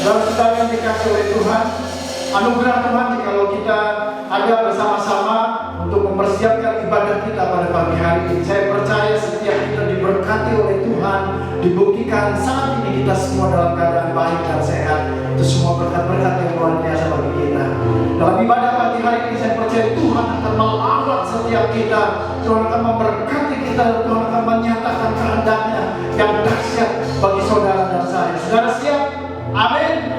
Saudara-saudara yang dikasih oleh Tuhan, anugerah Tuhan jikalau kita ada bersama-sama untuk mempersiapkan ibadah kita pada pagi hari ini. Saya percaya setiap kita diberkati oleh Tuhan, dibuktikan saat ini kita semua dalam keadaan baik dan sehat. Itu semua berkat-berkat yang luar biasa bagi kita. Dalam ibadah pagi hari ini saya percaya Tuhan akan melawat setiap kita. Tuhan akan memberkati kita dan Tuhan akan menyatakan kehendaknya yang dahsyat bagi saudara dan saya. Saudara siap? Amin.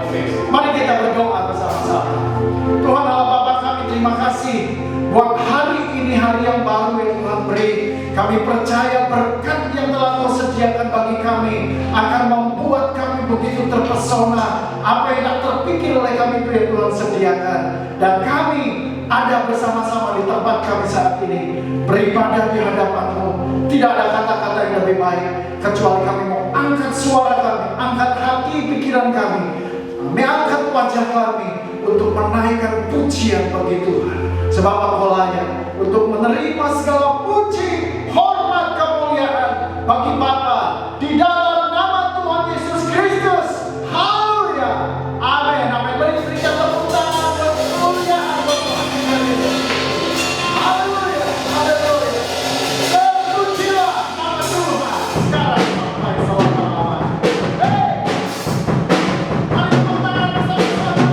Mari kita berdoa bersama-sama. Tuhan Allah Bapa kami, terima kasih buat hari ini, hari yang baru yang Tuhan beri. Kami percaya berkat yang telah Kau sediakan bagi kami akan membuat kami begitu terpesona. Apa yang tak terpikir oleh kami itu yang Tuhan sediakan. Dan kami ada bersama-sama di tempat kami saat ini, beribadah di hadapan-Mu. Tidak ada kata-kata yang lebih baik kecuali kami mau angkat suara kami, angkat hati pikiran kami, kami angkat wajah kami untuk menaikkan pujian bagi Tuhan. Sebab Engkau layak untuk menerima segala puji, hormat, kemuliaan bagi Bapa di dalam nama Tuhan Yesus Kristus. Haleluya. Amin. Amin. Beri berikan tepuk tangan kemuliaan buat Tuhan. Haleluya. Haleluya. Terpujilah nama Tuhan sekarang sampai selama-lamanya. Mari tepuk tangan bersama-sama.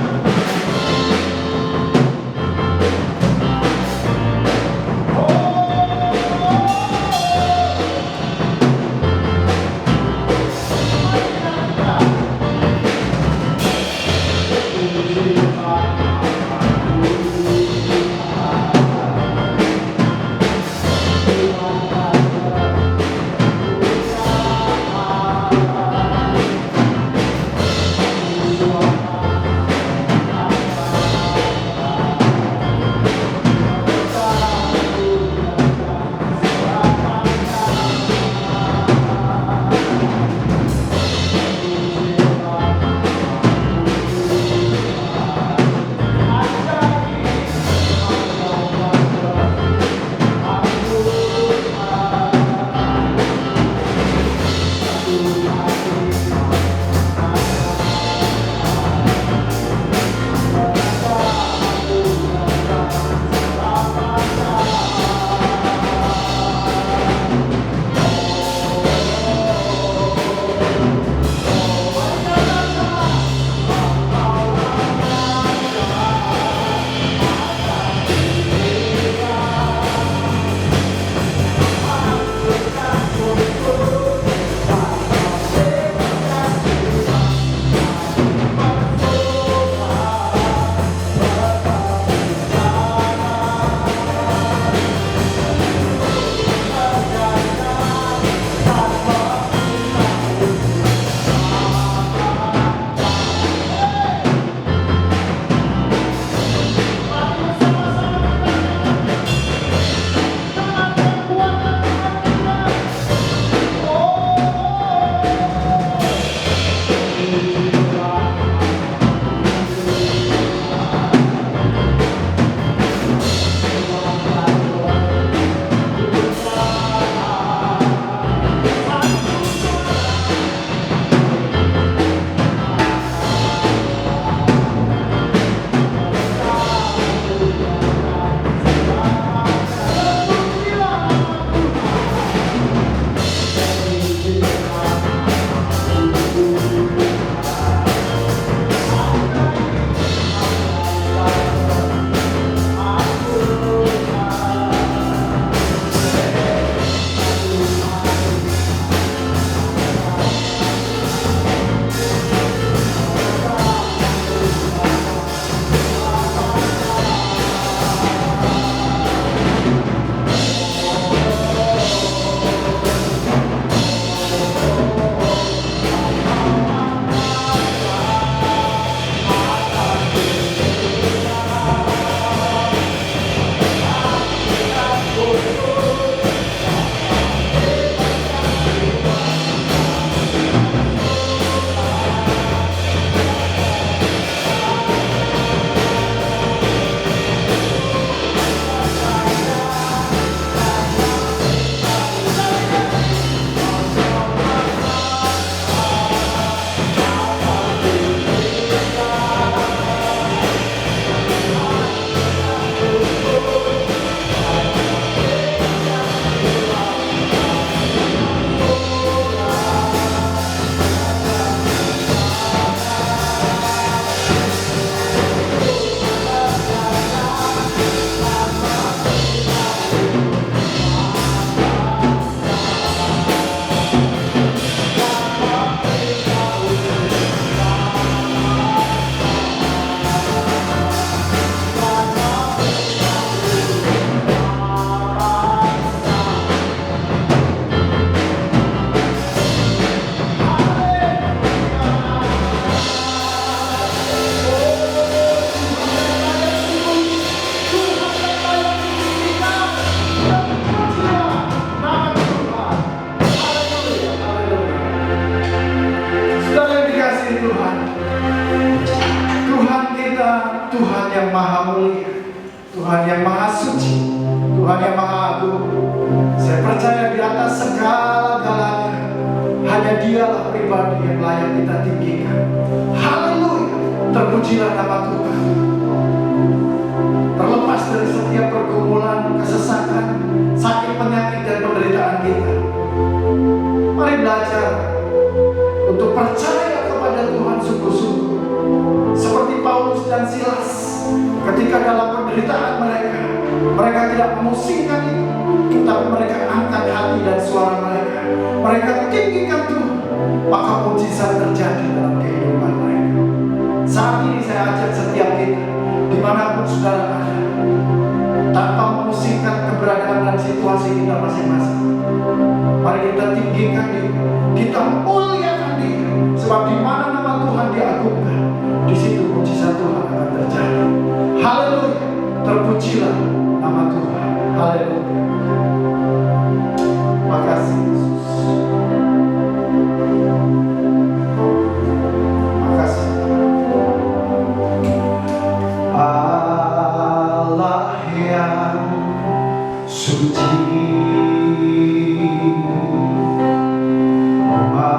Tuhan. Tuhan kita, Tuhan yang maha mulia, Tuhan yang maha suci, Tuhan yang maha agung. Saya percaya di atas segala-galanya hanya Dialah pribadi yang layak kita tinggikan. Haleluya, terpujilah nama Tuhan. Terlepas dari setiap pergumulan, kesesakan, sakit, penyakit, dan penderitaan kita, mari belajar untuk percaya kepada Tuhan sungguh-sungguh. Seperti Paulus dan Silas, ketika dalam penderitaan mereka tidak memusingkan itu, tapi mereka angkat hati dan suara mereka. Mereka tinggikan Tuhan, maka mujizat terjadi dalam kehidupan mereka. Saat ini saya ajak setiap kita, dimanapun saudara ada, tanpa memusingkan keberadaan dan situasi kita masing-masing, mari kita tinggikan Dia, kita muliakan Dia, sebab di mana nama Tuhan diagungkan, di situ mujizat Tuhan akan terjadi. Haleluya, terpujilah nama Tuhan. Haleluya. Makasih Yesus. Makasih. Allah yang suci, Maha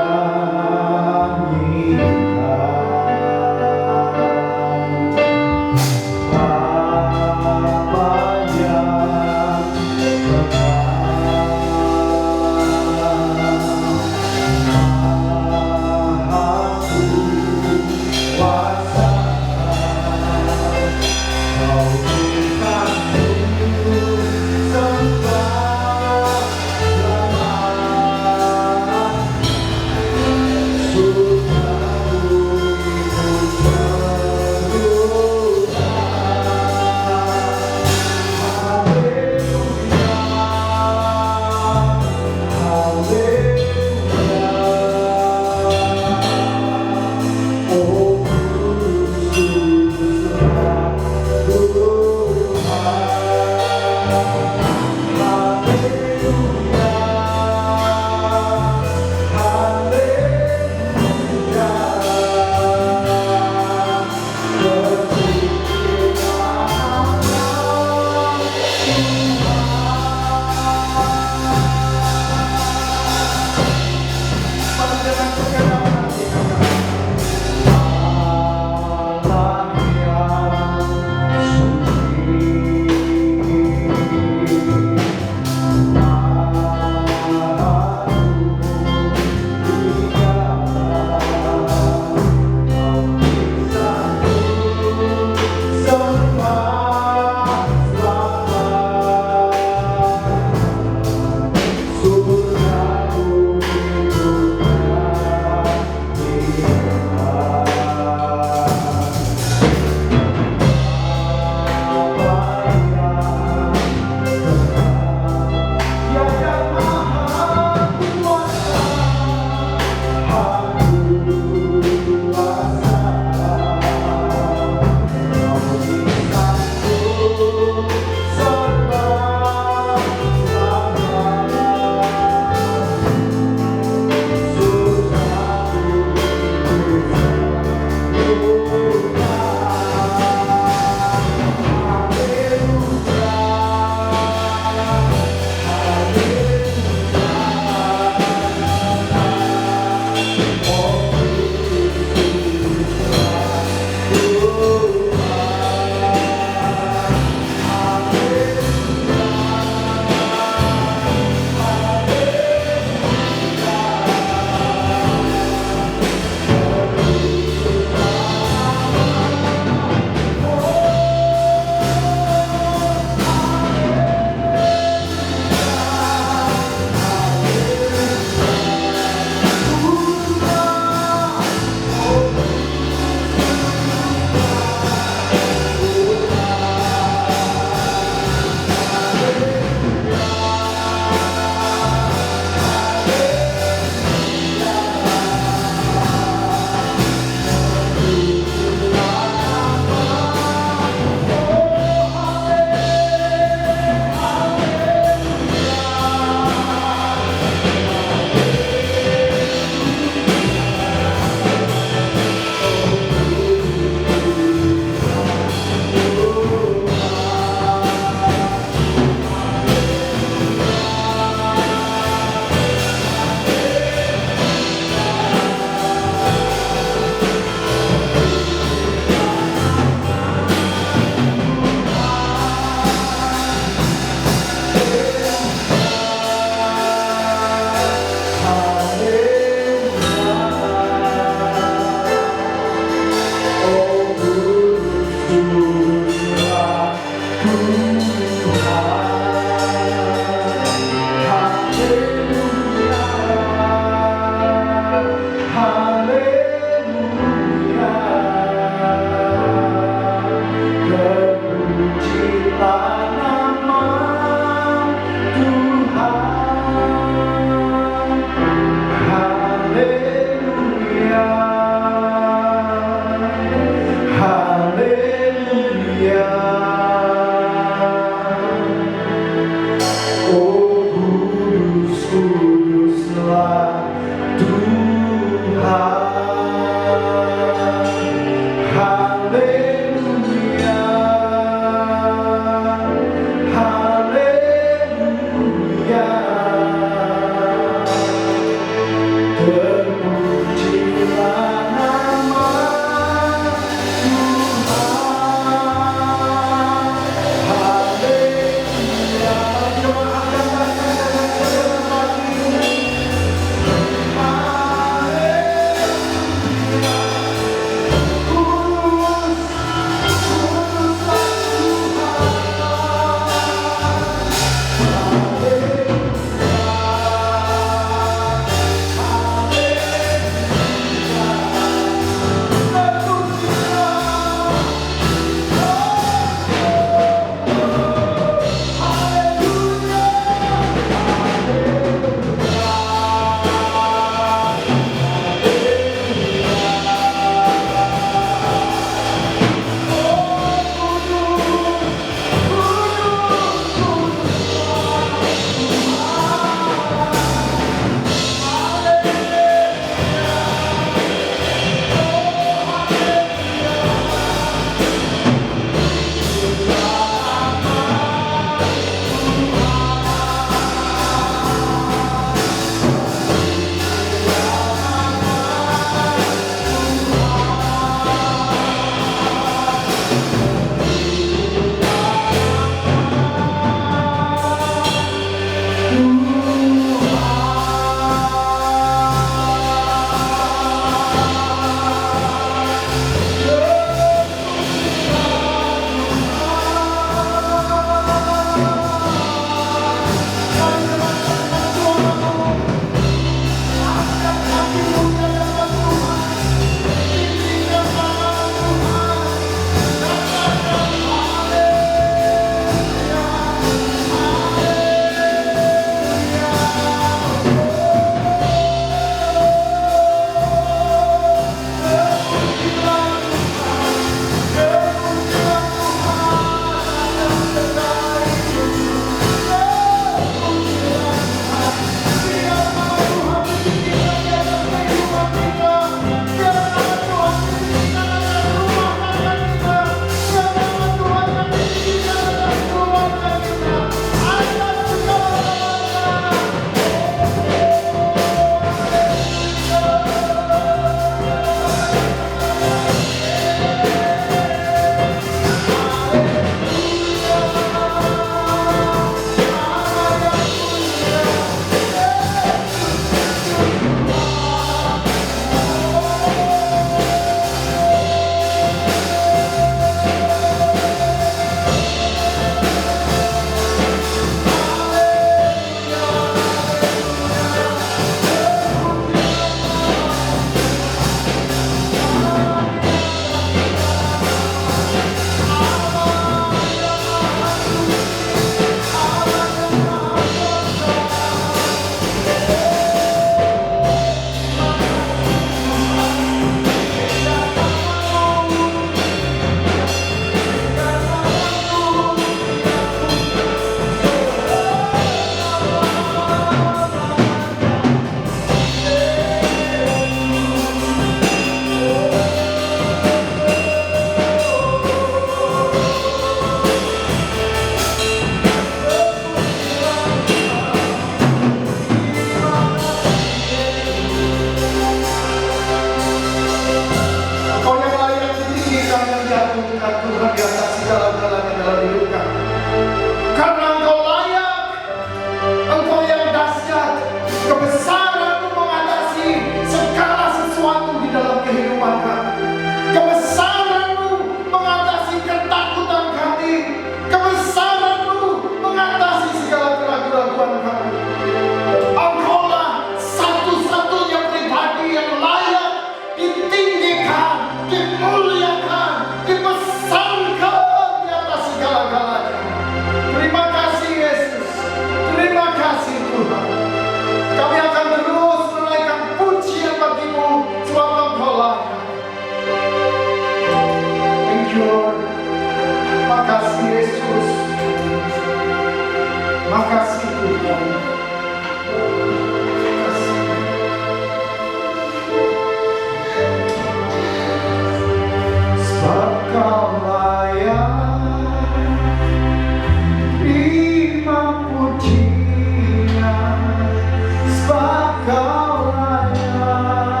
Kau layak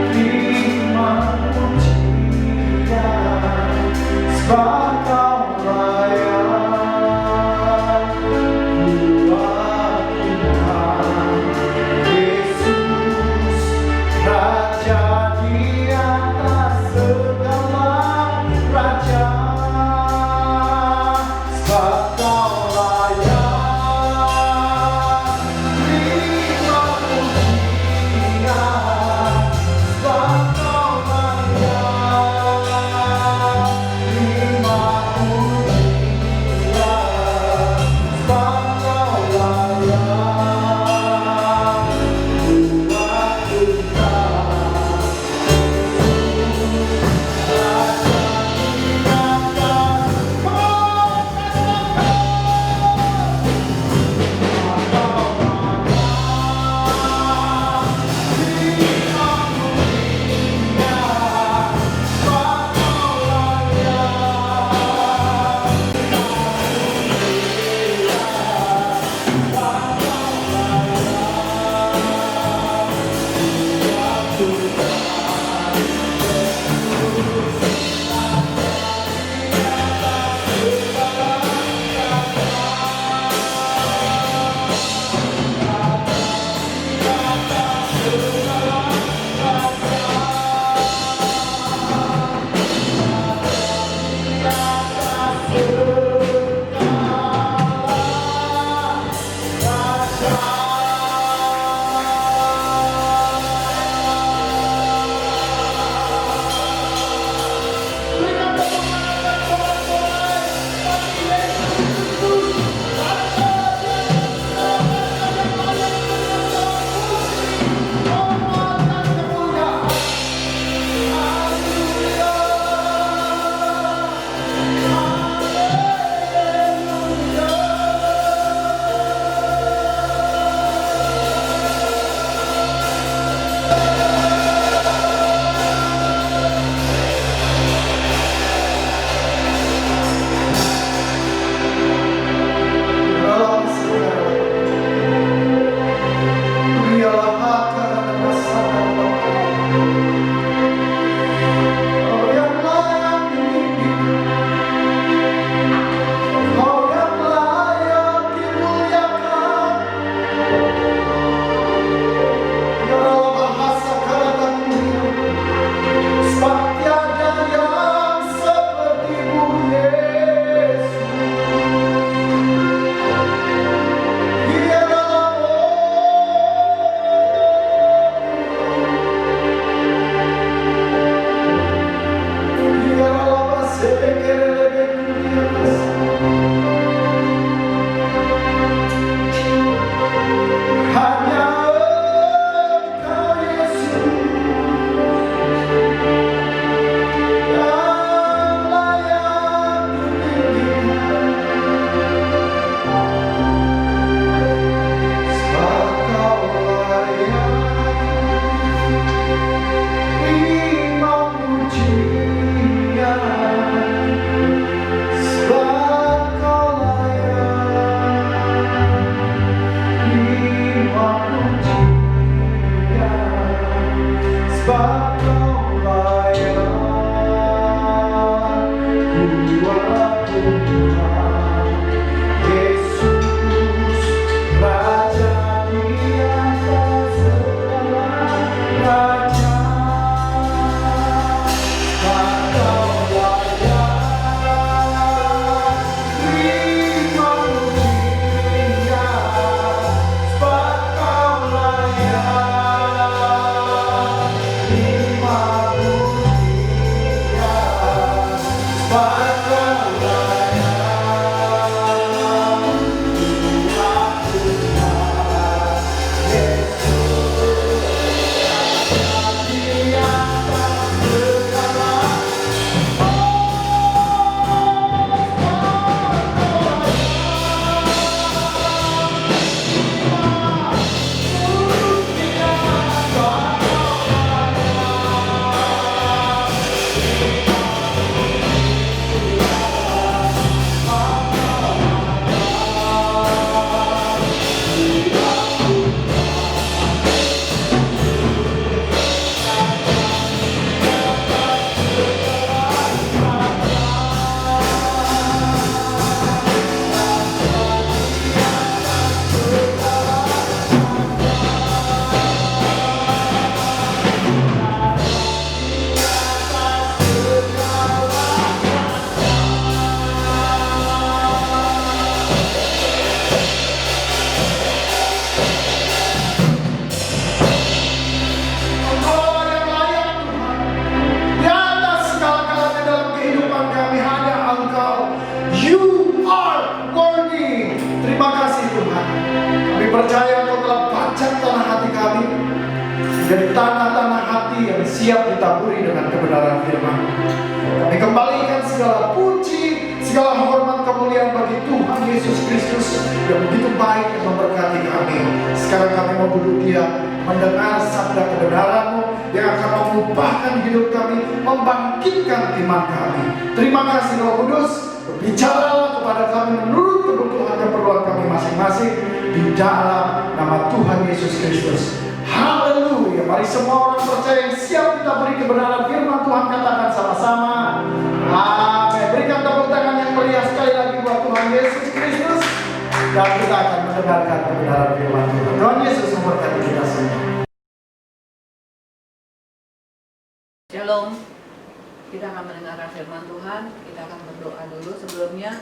terima pujian, sebab Kau layak. Tuhan Yesus, Raja di atas segala raja, sebab Kau layak terima ditaburi dengan kebenaran firman. Kami kembalikan segala puji, segala hormat kemuliaan bagi Tuhan Yesus Kristus yang begitu baik dan memberkati kami. Sekarang kami mau duduk diam mendengar sabda kebenaran-Mu yang akan mengubahkan hidup kami, membangkitkan iman kami. Terima kasih Roh Kudus, berbicaralah kepada kami menurut kebutuhan dan keperluan kami masing-masing di dalam nama Tuhan Yesus Kristus. Haleluya. Mari semua orang percaya yang siap kita beri kebenaran firman Tuhan katakan sama-sama. Amin. Berikan tepuk tangan yang meriah sekali lagi buat Tuhan Yesus Kristus. Dan kita akan mendengarkan kebenaran firman Tuhan. Tuhan Yesus memberkati kita semua. Shalom. Kita akan mendengarkan firman Tuhan. Kita akan berdoa dulu sebelumnya.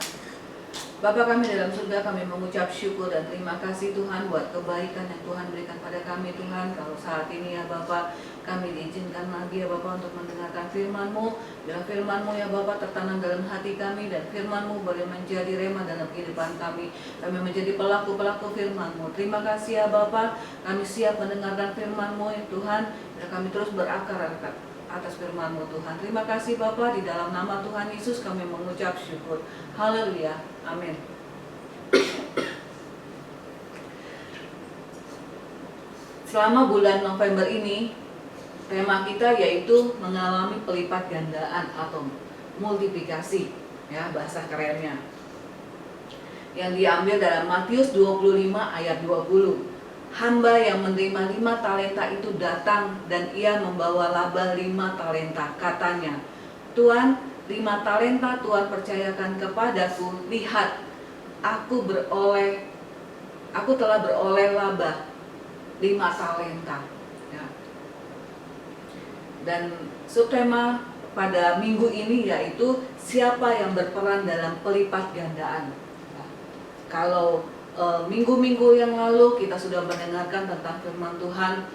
Bapa kami dalam surga, kami mengucap syukur dan terima kasih Tuhan buat kebaikan yang Tuhan berikan pada kami Tuhan. Kalau saat ini ya Bapa, kami diizinkan lagi ya Bapa untuk mendengarkan firman-Mu. Biar firman-Mu ya Bapa tertanam dalam hati kami dan firman-Mu boleh menjadi rema dalam kehidupan kami. Kami menjadi pelaku-pelaku firman-Mu. Terima kasih ya Bapa, kami siap mendengarkan firman-Mu ya Tuhan. Biar kami terus berakar atas firman-Mu Tuhan. Terima kasih Bapa, di dalam nama Tuhan Yesus kami mengucap syukur. Haleluya. Amin. Selama bulan November ini, tema kita yaitu mengalami pelipat gandaan atau multiplikasi, ya bahasa kerennya. Yang diambil dalam Matius 25 ayat 20. Hamba yang menerima 5 talenta itu datang dan ia membawa laba 5 talenta. Katanya, Tuhan, 5 talenta Tuhan percayakan kepadaku. Lihat, aku telah beroleh laba 5 talenta. Ya. Dan subtema pada minggu ini yaitu siapa yang berperan dalam pelipat gandaan. Ya. Kalau minggu-minggu yang lalu kita sudah mendengarkan tentang firman Tuhan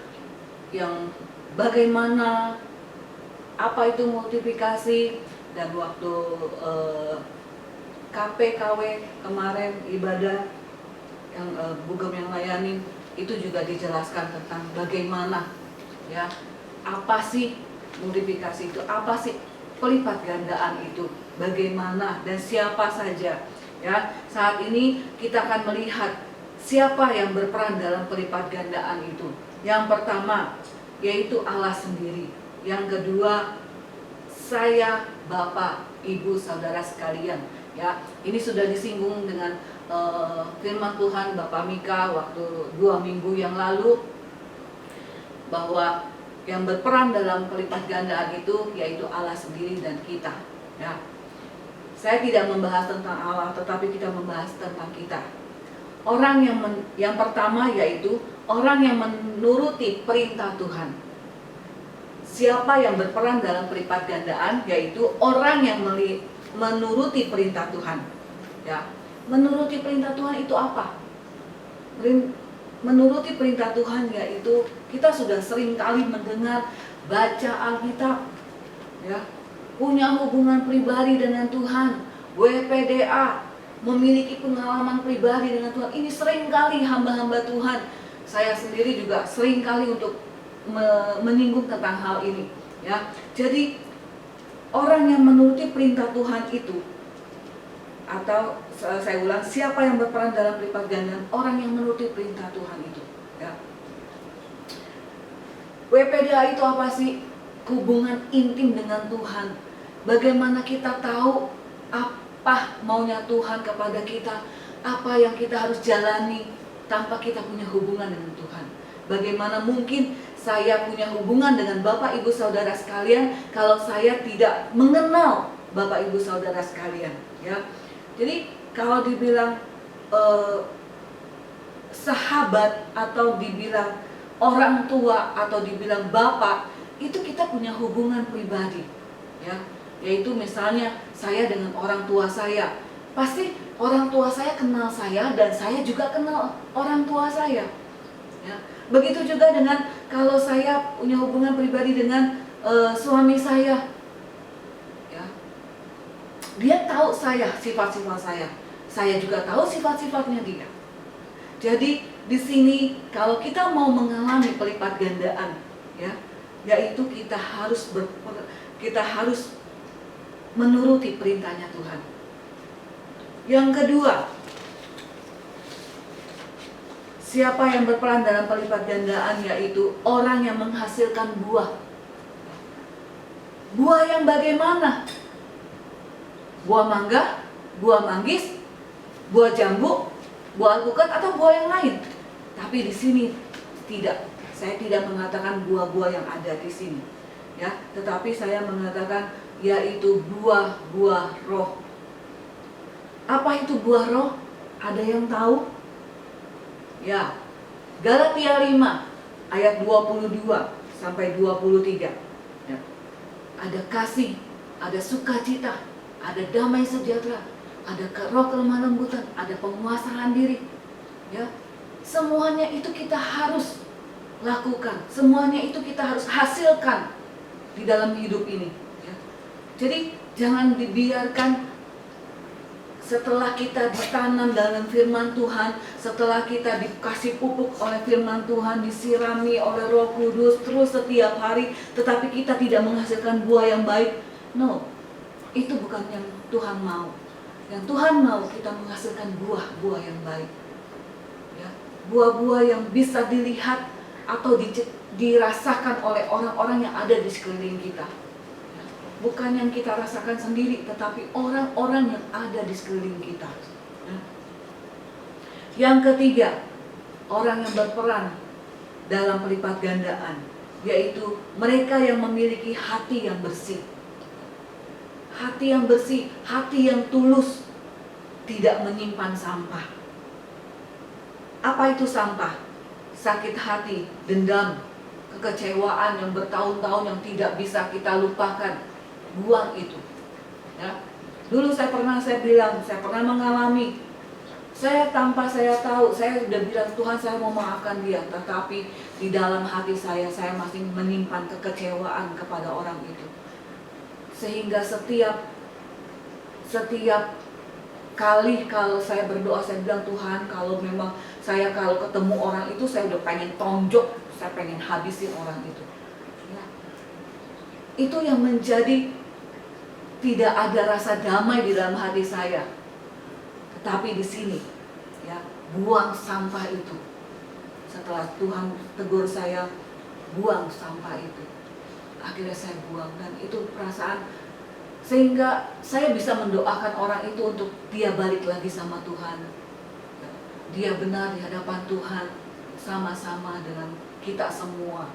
yang bagaimana apa itu multiplikasi, dan waktu KPKW kemarin ibadah yang Bugem yang layanin itu juga dijelaskan tentang bagaimana ya apa sih multiplikasi itu, apa sih pelipat gandaan itu, bagaimana dan siapa saja. Ya, saat ini kita akan melihat siapa yang berperan dalam pelipat gandaan itu. Yang pertama yaitu Allah sendiri. Yang kedua, saya, Bapak, Ibu, Saudara sekalian. Ya, ini sudah disinggung dengan firman Tuhan Bapak Mika waktu 2 minggu yang lalu, bahwa yang berperan dalam pelipat gandaan itu yaitu Allah sendiri dan kita. Ya. Saya tidak membahas tentang Allah, tetapi kita membahas tentang kita. Orang yang pertama yaitu orang yang menuruti perintah Tuhan. Siapa yang berperan dalam pelipat gandaan yaitu orang yang menuruti perintah Tuhan. Ya, menuruti perintah Tuhan itu apa? Menuruti perintah Tuhan yaitu kita sudah sering kali mendengar, baca Alkitab, ya, punya hubungan pribadi dengan Tuhan, WPDA, memiliki pengalaman pribadi dengan Tuhan. Ini sering kali hamba-hamba Tuhan, saya sendiri juga sering kali untuk menyinggung tentang hal ini. Ya, jadi orang yang menuruti perintah Tuhan itu, atau saya ulang, siapa yang berperan dalam pelipat gandaan? Orang yang menuruti perintah Tuhan itu. Ya. WPDA itu apa sih? Hubungan intim dengan Tuhan. Bagaimana kita tahu apa maunya Tuhan kepada kita, apa yang kita harus jalani tanpa kita punya hubungan dengan Tuhan. Bagaimana mungkin saya punya hubungan dengan Bapak Ibu Saudara sekalian kalau saya tidak mengenal Bapak Ibu Saudara sekalian, ya. Jadi kalau dibilang sahabat atau dibilang orang tua atau dibilang bapak, itu kita punya hubungan pribadi, ya. Yaitu misalnya saya dengan orang tua saya, pasti orang tua saya kenal saya dan saya juga kenal orang tua saya, ya. Begitu juga dengan kalau saya punya hubungan pribadi dengan suami saya, ya. Dia tahu saya, sifat-sifat saya juga tahu sifat-sifatnya dia. Jadi di sini kalau kita mau mengalami pelipat gandaan, ya, yaitu kita harus menuruti perintahnya Tuhan. Yang kedua, siapa yang berperan dalam pelipat gandaan, yaitu orang yang menghasilkan buah. Buah yang bagaimana? Buah mangga, buah manggis, buah jambu, buah alpukat, atau buah yang lain. Tapi di sini tidak. Saya tidak mengatakan buah-buah yang ada di sini, ya. Tetapi saya mengatakan yaitu buah-buah roh. Apa itu buah roh? Ada yang tahu? Ya, Galatia 5 ayat 22 sampai 23. Ya. Ada kasih, ada sukacita, ada damai sejahtera, ada roh kelemah lembutan, ada penguasaan diri. Ya. Semuanya itu kita harus lakukan. Semuanya itu kita harus hasilkan di dalam hidup ini. Ya. Jadi jangan dibiarkan setelah kita ditanam dalam firman Tuhan, setelah kita dikasih pupuk oleh firman Tuhan, disirami oleh Roh Kudus terus setiap hari, tetapi kita tidak menghasilkan buah yang baik. No, itu bukan yang Tuhan mau. Yang Tuhan mau kita menghasilkan buah-buah yang baik, ya. Buah-buah yang bisa dilihat atau dirasakan oleh orang-orang yang ada di sekeliling kita. Bukan yang kita rasakan sendiri, tetapi orang-orang yang ada di sekeliling kita. Yang ketiga, orang yang berperan dalam pelipat gandaan, yaitu mereka yang memiliki hati yang bersih. Hati yang bersih, hati yang tulus, tidak menyimpan sampah. Apa itu sampah? Sakit hati, dendam, kekecewaan yang bertahun-tahun yang tidak bisa kita lupakan. Buang itu, ya. Dulu saya pernah mengalami, tanpa saya tahu, saya sudah bilang Tuhan saya mau maafkan dia, tetapi di dalam hati saya masih menyimpan kekecewaan kepada orang itu. Sehingga setiap kali kalau saya berdoa, saya bilang Tuhan, kalau ketemu orang itu saya udah pengen tonjok, saya pengen habisin orang itu. Ya. Itu yang menjadi tidak ada rasa damai di dalam hati saya. Tetapi di sini, ya, buang sampah itu. Setelah Tuhan tegur saya, buang sampah itu. Akhirnya saya buang, dan itu perasaan, sehingga saya bisa mendoakan orang itu untuk dia balik lagi sama Tuhan. Dia benar di hadapan Tuhan, sama-sama dengan kita semua.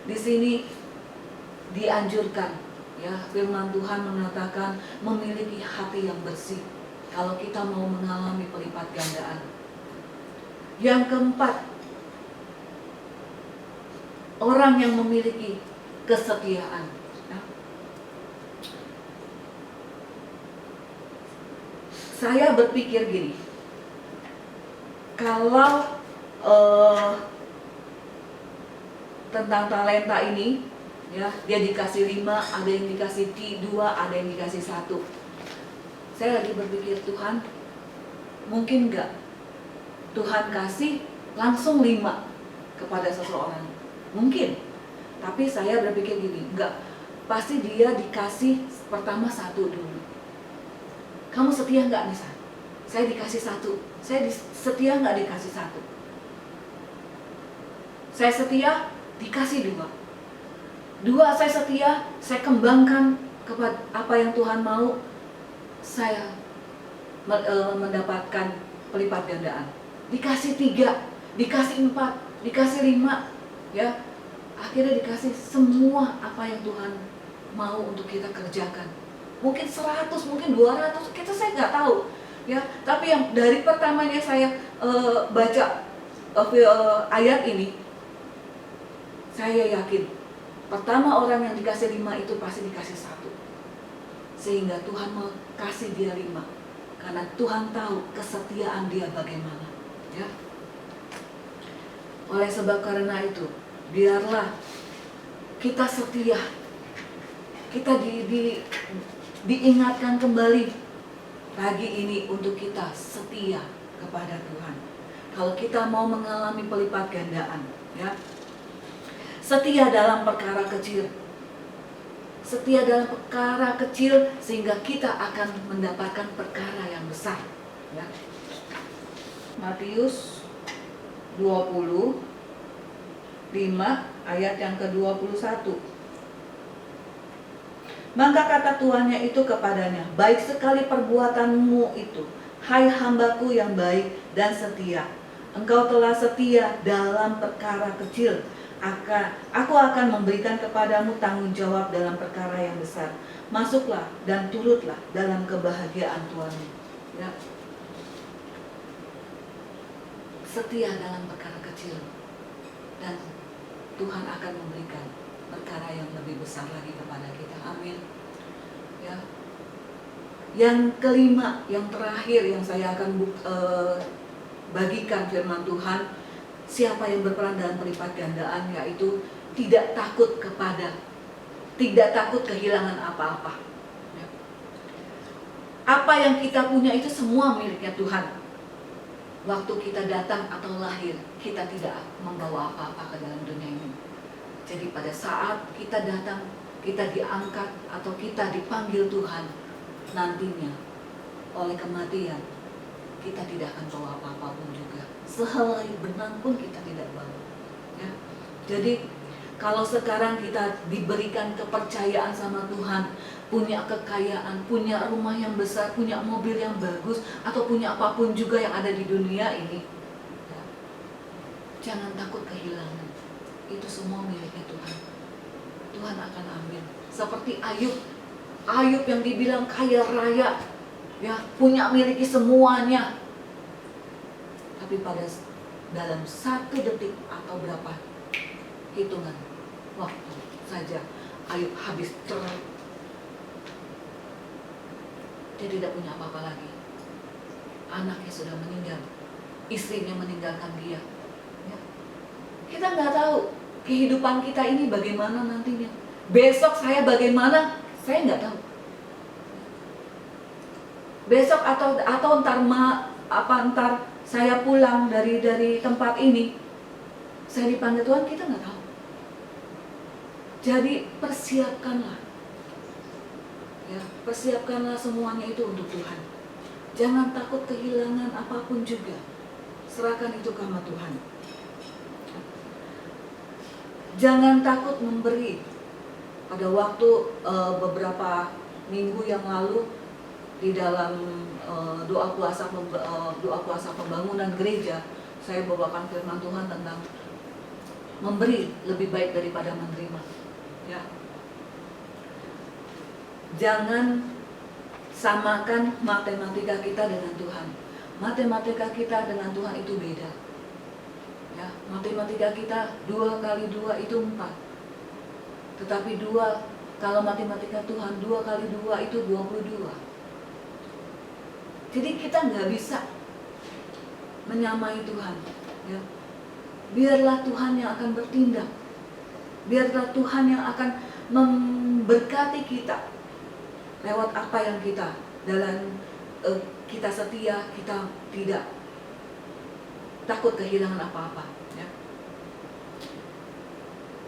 Di sini dianjurkan, ya, firman Tuhan mengatakan memiliki hati yang bersih kalau kita mau mengalami pelipat gandaan. Yang keempat, orang yang memiliki kesetiaan. Ya. Saya berpikir gini, kalau tentang talenta ini, ya, dia dikasih 5, ada yang dikasih 2, ada yang dikasih 1. Saya lagi berpikir, Tuhan, mungkin enggak Tuhan kasih langsung 5 kepada seseorang? Mungkin. Tapi saya berpikir gini, enggak, pasti dia dikasih pertama 1 dulu. Kamu setia enggak nih? Saya dikasih 1. Saya setia enggak dikasih 1? Saya setia, dikasih 2. 2 saya setia, saya kembangkan kepada apa yang Tuhan mau, saya mendapatkan pelipat gandaan. Dikasih 3, dikasih 4, dikasih 5, ya. Akhirnya dikasih semua apa yang Tuhan mau untuk kita kerjakan. Mungkin 100, mungkin 200, saya nggak tahu, ya. Tapi yang dari pertamanya saya baca ayat ini, saya yakin pertama orang yang dikasih 5 itu pasti dikasih 1. Sehingga Tuhan mau kasih dia 5, karena Tuhan tahu kesetiaan dia bagaimana, ya. Oleh sebab karena itu, biarlah kita setia. Kita diingatkan kembali pagi ini untuk kita setia kepada Tuhan. Kalau kita mau mengalami pelipat gandaan, ya. Setia dalam perkara kecil. Setia dalam perkara kecil sehingga kita akan mendapatkan perkara yang besar. Ya. Matius 25 ayat yang ke-21. Maka kata tuannya itu kepadanya, baik sekali perbuatanmu itu, hai hambaku yang baik dan setia. Engkau telah setia dalam perkara kecil. Aku akan memberikan kepadamu tanggung jawab dalam perkara yang besar. Masuklah dan turutlah dalam kebahagiaan Tuhanmu. Ya. Setia dalam perkara kecil, dan Tuhan akan memberikan perkara yang lebih besar lagi kepada kita. Amin. Ya. Yang kelima, yang terakhir yang saya akan bagikan firman Tuhan, siapa yang berperan dalam pelipat gandaan, yaitu tidak takut kehilangan apa-apa. Ya. Apa yang kita punya itu semua miliknya Tuhan. Waktu kita datang atau lahir, kita tidak membawa apa-apa ke dalam dunia ini. Jadi pada saat kita datang, kita diangkat atau kita dipanggil Tuhan, nantinya oleh kematian, kita tidak akan bawa apa-apa pun juga. Sehelai benang pun kita tidak bawa. Ya. Jadi kalau sekarang kita diberikan kepercayaan sama Tuhan, punya kekayaan, punya rumah yang besar, punya mobil yang bagus, atau punya apapun juga yang ada di dunia ini, ya, jangan takut kehilangan. Itu semua miliknya Tuhan. Tuhan akan ambil. Seperti Ayub yang dibilang kaya raya, ya, punya miliki semuanya. Tapi dalam 1 detik atau berapa hitungan waktu saja Ayub habis cerai. Dia tidak punya apa-apa lagi. Anaknya sudah meninggal, istrinya meninggalkan dia. Ya. Kita nggak tahu kehidupan kita ini bagaimana nantinya. Besok saya bagaimana, saya nggak tahu. Besok atau ntar saya pulang dari tempat ini, saya dipanggil Tuhan, kita nggak tahu. Jadi persiapkanlah, ya, persiapkanlah semuanya itu untuk Tuhan. Jangan takut kehilangan apapun juga, serahkan itu sama Tuhan. Jangan takut memberi. Pada waktu beberapa minggu yang lalu di dalam doa kuasa pembangunan gereja, saya bawakan firman Tuhan tentang memberi lebih baik daripada menerima. Ya. Jangan samakan matematika kita dengan Tuhan. Matematika kita dengan Tuhan itu beda. Ya, matematika kita 2 kali 2 itu 4. Tetapi kalau matematika Tuhan 2 kali 2 itu 22. Jadi kita nggak bisa menyamai Tuhan. Ya. Biarlah Tuhan yang akan bertindak. Biarlah Tuhan yang akan memberkati kita lewat apa yang kita dalam kita setia, kita tidak takut kehilangan apa-apa. Ya.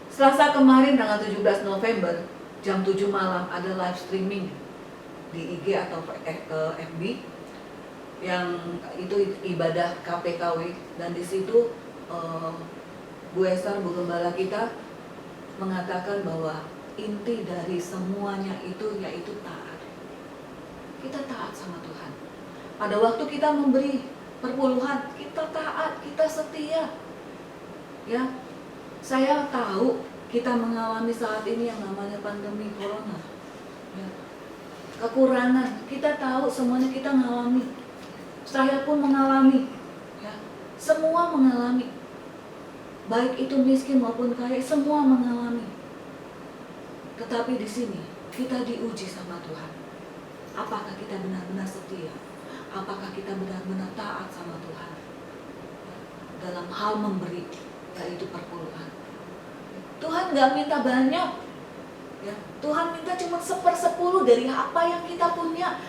Selasa kemarin tanggal 17 November jam 7 malam ada live streaming di IG atau FB yang itu ibadah KPKW, dan di situ Bu Esther, Bu Gembala kita mengatakan bahwa inti dari semuanya itu yaitu taat. Kita taat sama Tuhan. Pada waktu kita memberi perpuluhan, kita taat, kita setia. Ya, saya tahu kita mengalami saat ini yang namanya pandemi corona. Ya. Kekurangan, kita tahu semuanya kita mengalami. Saya pun mengalami. Ya. Semua mengalami. Baik itu miskin maupun kaya, semua mengalami. Tetapi di sini kita diuji sama Tuhan. Apakah kita benar-benar setia? Apakah kita benar-benar taat sama Tuhan dalam hal memberi, yaitu perpuluhan? Tuhan nggak minta banyak, ya. Tuhan minta cuma 1/10 dari apa yang kita punya,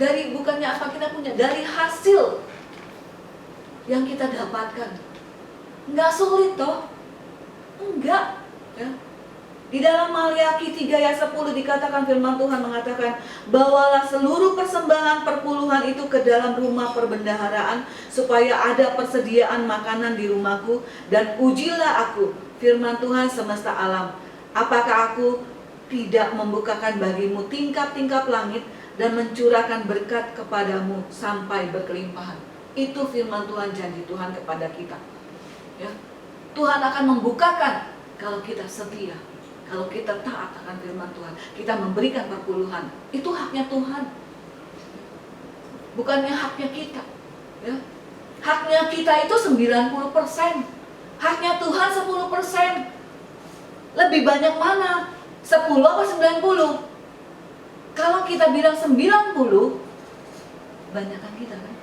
dari bukannya apa kita punya, dari hasil yang kita dapatkan. Nggak sulit toh, enggak, Ya. Di dalam Maliaki 3 ayat 10 dikatakan, firman Tuhan mengatakan, bawalah seluruh persembahan perpuluhan itu ke dalam rumah perbendaharaan, supaya ada persediaan makanan di rumahku, dan ujilah aku, firman Tuhan semesta alam, apakah aku tidak membukakan bagimu tingkap-tingkap langit dan mencurahkan berkat kepadamu sampai berkelimpahan. Itu firman Tuhan, janji Tuhan kepada kita. Ya. Tuhan akan membukakan kalau kita setia. Kalau kita taat akan firman Tuhan, kita memberikan perpuluhan, itu haknya Tuhan, bukannya haknya kita. Ya. Haknya kita itu 90%, haknya Tuhan 10%. Lebih banyak mana? 10 atau 90? Kalau kita bilang 90, banyakkan kita kan?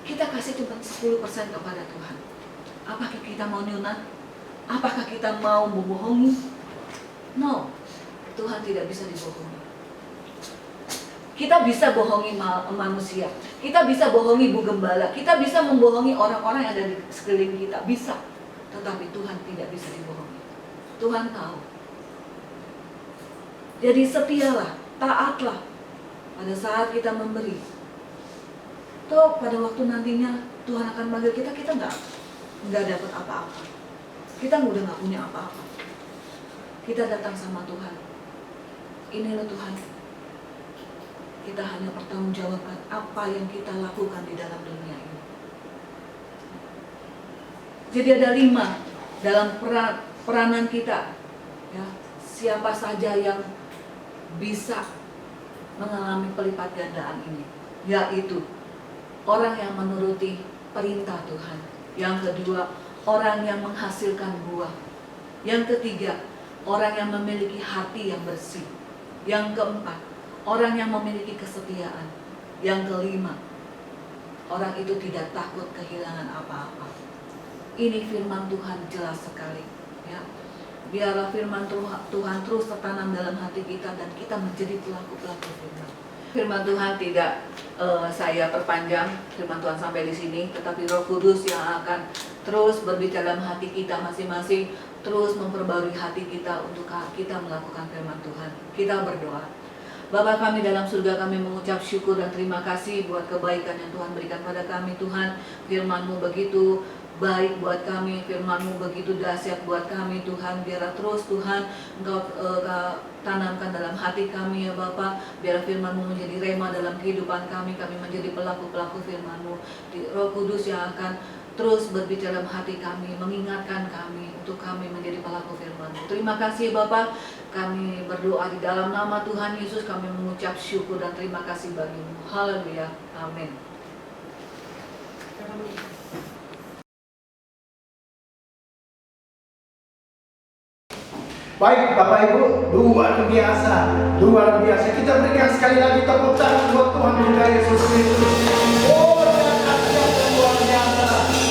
Kita kasih cuma 10% kepada Tuhan. Apakah kita mau nyunat? Apakah kita mau membohongi? No, Tuhan tidak bisa dibohongi. Kita bisa bohongi manusia, kita bisa bohongi Bu Gembala, kita bisa membohongi orang-orang yang ada di sekeliling kita, bisa. Tetapi Tuhan tidak bisa dibohongi. Tuhan tahu. Jadi setialah, taatlah pada saat kita memberi. Toh pada waktu nantinya Tuhan akan manggil kita, kita nggak dapat apa-apa. Kita udah gak punya apa-apa. Kita datang sama Tuhan. Ini loh Tuhan, kita hanya pertanggungjawabkan apa yang kita lakukan di dalam dunia ini. Jadi ada 5 dalam peranan kita. Ya, siapa saja yang bisa mengalami pelipat gandaan ini, yaitu orang yang menuruti perintah Tuhan. Yang kedua, orang yang menghasilkan buah. Yang ketiga, orang yang memiliki hati yang bersih. Yang keempat, orang yang memiliki kesetiaan. Yang kelima, orang itu tidak takut kehilangan apa-apa. Ini firman Tuhan jelas sekali. Ya. Biarlah firman Tuhan terus tertanam dalam hati kita dan kita menjadi pelaku-pelaku firman. Firman Tuhan tidak saya perpanjang, firman Tuhan sampai di sini, tetapi Roh Kudus yang akan terus berbicara dalam hati kita masing-masing, terus memperbarui hati kita untuk kita melakukan firman Tuhan. Kita berdoa. Bapa kami dalam surga, kami mengucap syukur dan terima kasih buat kebaikan yang Tuhan berikan pada kami. Tuhan, firman-Mu begitu baik buat kami, firman-Mu begitu dahsyat buat kami Tuhan. Biarlah terus Tuhan Engkau tanamkan dalam hati kami ya Bapa. Biar firman-Mu menjadi rema dalam kehidupan kami menjadi pelaku-pelaku firman-Mu. Roh Kudus yang akan terus berbicara dalam hati kami, mengingatkan kami untuk kami menjadi pelaku firman-Mu. Terima kasih Bapa, kami berdoa di dalam nama Tuhan Yesus, kami mengucap syukur dan terima kasih bagi-Mu. Haleluya, amin. Baik Bapak Ibu, luar biasa. Kita berikan sekali lagi tepuk tangan buat Tuhan kita Yesus Kristus. Oh, dan kasih yang luar biasa.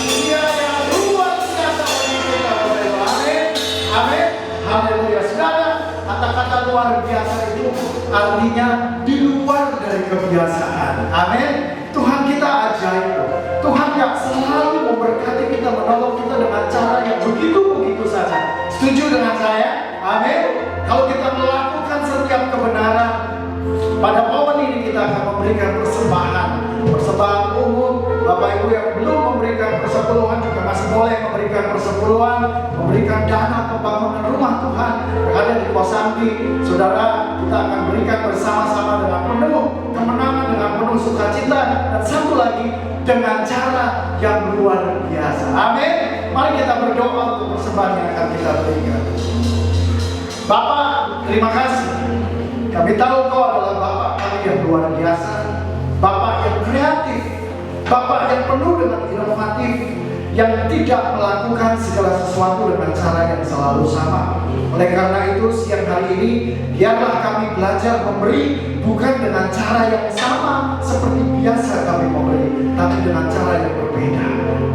Dia yang luar biasa bagi kita Bapak Ibu. Amin. Amin. Haleluya. Saudara, kata-kata luar biasa itu artinya di luar dari kebiasaan. Amin. Tuhan kita ajaib. Tuhan yang selalu memberkati kita, menolong kita dengan cara yang begitu-begitu saja. Setuju dengan saya? Amin. Kalau kita melakukan setiap kebenaran, pada momen ini kita akan memberikan persembahan umum. Bapak Ibu yang belum memberikan persepuluhan juga masih boleh memberikan persepuluhan, memberikan dana pembangunan rumah Tuhan yang ada di Kosambi. Saudara, kita akan berikan bersama-sama dengan penuh kemenangan, dengan penuh sukacita, dan satu lagi dengan cara yang luar biasa. Amin. Mari kita berdoa untuk persembahan yang akan kita berikan. Bapak, terima kasih. Kami tahu Kau adalah Bapak kami yang luar biasa, Bapak yang kreatif, Bapak yang penuh dengan inovatif, yang tidak melakukan segala sesuatu dengan cara yang selalu sama. Oleh karena itu siang hari ini, biarlah kami belajar memberi bukan dengan cara yang sama seperti biasa kami memberi, tapi dengan cara yang berbeda,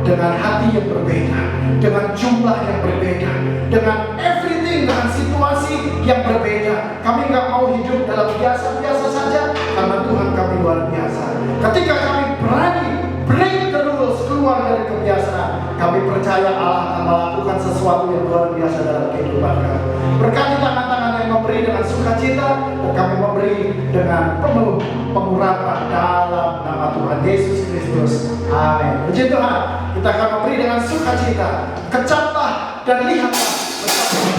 dengan hati yang berbeda, dengan jumlah yang berbeda, dengan everything, dengan situasi yang berbeda. Kami nggak mau hidup dalam biasa-biasa saja, karena Tuhan kami luar biasa. Ketika kami berani break the rules, keluar dari kebiasaan, kami percaya Allah akan melakukan sesuatu yang luar biasa dalam kehidupan kami. Berkati tangan-tangan yang memberi dengan sukacita, dan kami memberi dengan penuh pengurapan dalam nama Tuhan Yesus Kristus. Amin. Puji Tuhan, kita akan memberi dengan sukacita. Kecaplah dan lihatlah bersama.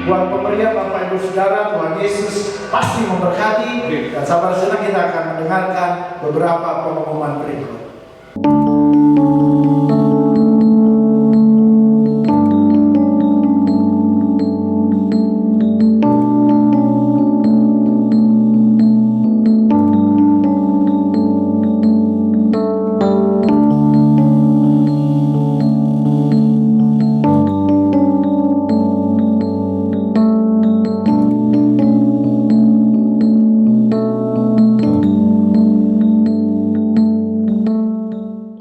Buat pemberian Bapak Ibu Saudara, Tuhan Yesus pasti memberkati. Dan sabar senang kita akan mendengarkan beberapa pengumuman berikut.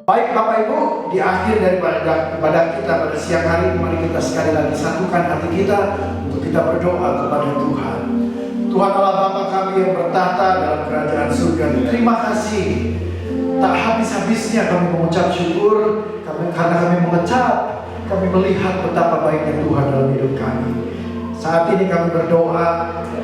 Baik Bapak Ibu, di akhir daripada ibadah kita pada siang hari, mari kita sekali lagi satukan hati kita untuk kita berdoa kepada Tuhan. Tuhan Allah Bapa kami yang bertahta dalam kerajaan surga, terima kasih. Tak habis-habisnya kami mengucap syukur karena kami mengecap, kami melihat betapa baiknya Tuhan dalam hidup kami. Saat ini kami berdoa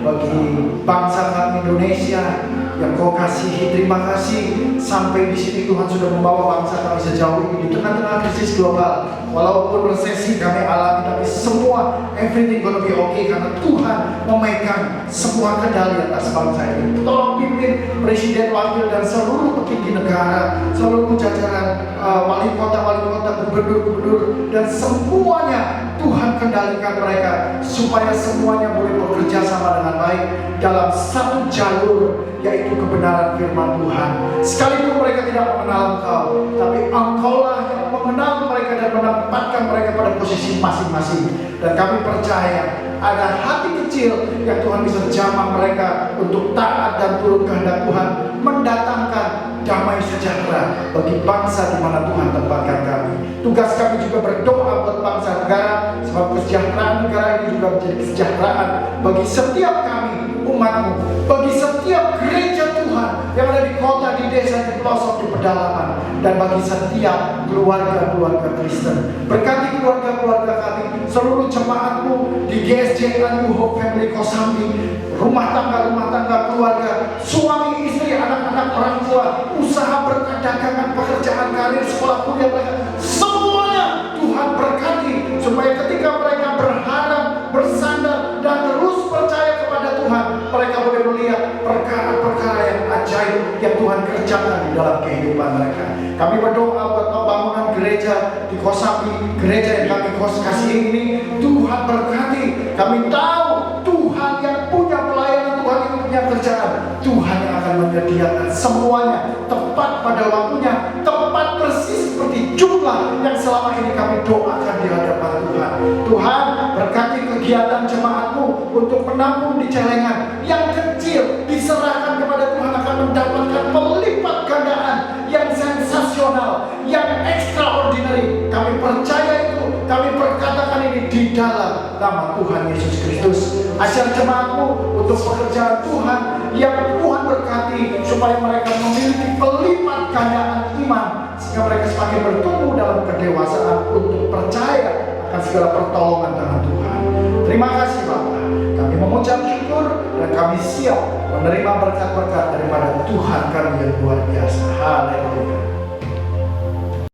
bagi bangsa kami Indonesia yang Kau kasihi. Terima kasih sampai di sini Tuhan sudah membawa bangsa kami sejauh ini di tengah-tengah krisis global. Walaupun resesi kami alami, tapi semua everything gonna be okay karena Tuhan memegang semua kendali atas bangsa ini. Tolong pimpin presiden, wakil dan seluruh petinggi negara, seluruh jajaran wali kota, gubernur dan semuanya. Tuhan kendalikan mereka supaya semuanya boleh bekerja sama dengan baik dalam satu jalur, yaitu kebenaran firman Tuhan. Sekalipun mereka tidak mengenal Engkau, tapi Engkaulah yang mengenal mereka dan menempatkan mereka pada posisi masing-masing. Dan kami percaya ada hati kecil yang Tuhan bisa jamah mereka untuk taat dan turut kehendak Tuhan, mendatangkan damai sejahtera bagi bangsa di mana Tuhan tempatkan kami. Tugas kami juga berdoa buat bangsa negara, sebab kesejahteraan negara ini juga menjadi kesejahteraan bagi setiap kami, umat-Mu, bagi setiap gereja Tuhan yang ada di kota, di desa, di pelosok, di pedalaman, dan bagi setiap keluarga-keluarga Kristen. Berkati keluarga-keluarga kami, seluruh jemaat-Mu di GSJ New Hope Family Kosambi, rumah tangga keluarga, suami, istri, anak-anak, orang tua, usaha berkat, dagangan, pekerjaan, karir, sekolah, kuliah mereka, semuanya Tuhan berkati supaya ketika mereka berharap, bersandar dan terus percaya kepada Tuhan, mereka boleh melihat perkara-perkara yang ajaib yang Tuhan kerjakan di dalam kehidupan mereka. Kami berdoa buat pembangunan gereja di Kosambi, gereja yang kami kasih ini, Tuhan berkati. Kami tahu Tuhan yang punya pelayanan, Tuhan yang punya kerjaan, Tuhan yang akan menyediakan semuanya tepat pada waktunya, tepat persis seperti jumlah yang selama ini kami doakan di hadapan Tuhan. Tuhan berkati kegiatan jemaat-Mu untuk menampung di celengan yang kecil, diserahkan kepada Tuhan akan mendapatkan pelipat gandaan yang yang extraordinary. Kami percaya itu, kami perkatakan ini di dalam nama Tuhan Yesus Kristus. Ajar jemaatmu untuk pekerjaan Tuhan yang Tuhan berkati, supaya mereka memiliki pelipat gandaan iman, sehingga mereka semakin bertumbuh dalam kedewasaan untuk percaya akan segala pertolongan tangan Tuhan. Terima kasih Bapa. Kami mengucap syukur dan kami siap menerima berkat-berkat daripada Tuhan kami yang luar biasa. Haleluya.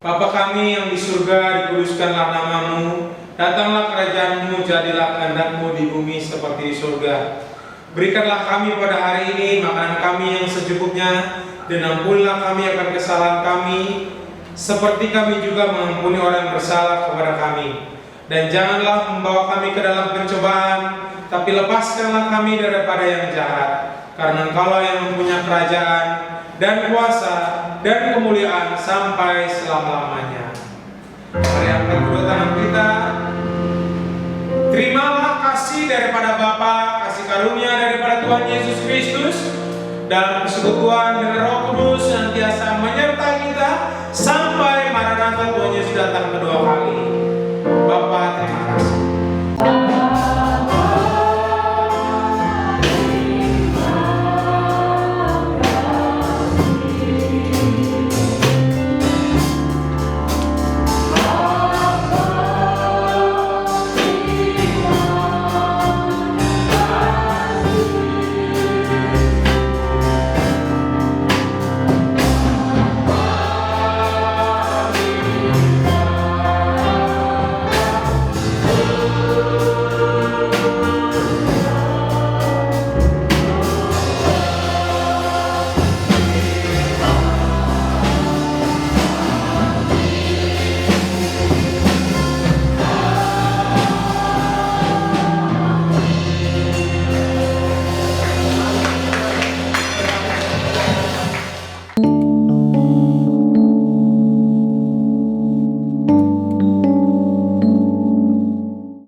Bapa kami yang di surga, dikuduskanlah namamu, datanglah kerajaanmu, jadilah kehendak-mu di bumi seperti di surga. Berikanlah kami pada hari ini makanan kami yang secukupnya, dan ampunilah kami akan kesalahan kami, seperti kami juga mengampuni orang yang bersalah kepada kami. Dan janganlah membawa kami ke dalam pencobaan, tapi lepaskanlah kami daripada yang jahat. Karena Engkaulah yang mempunyai kerajaan dan kuasa dan kemuliaan sampai selama-lamanya. Mari angkat kedua tangan kita. Terimalah kasih daripada Bapa, kasih karunia daripada Tuhan Yesus Kristus, dalam persekutuan dengan Roh Kudus senantiasa menyertai kita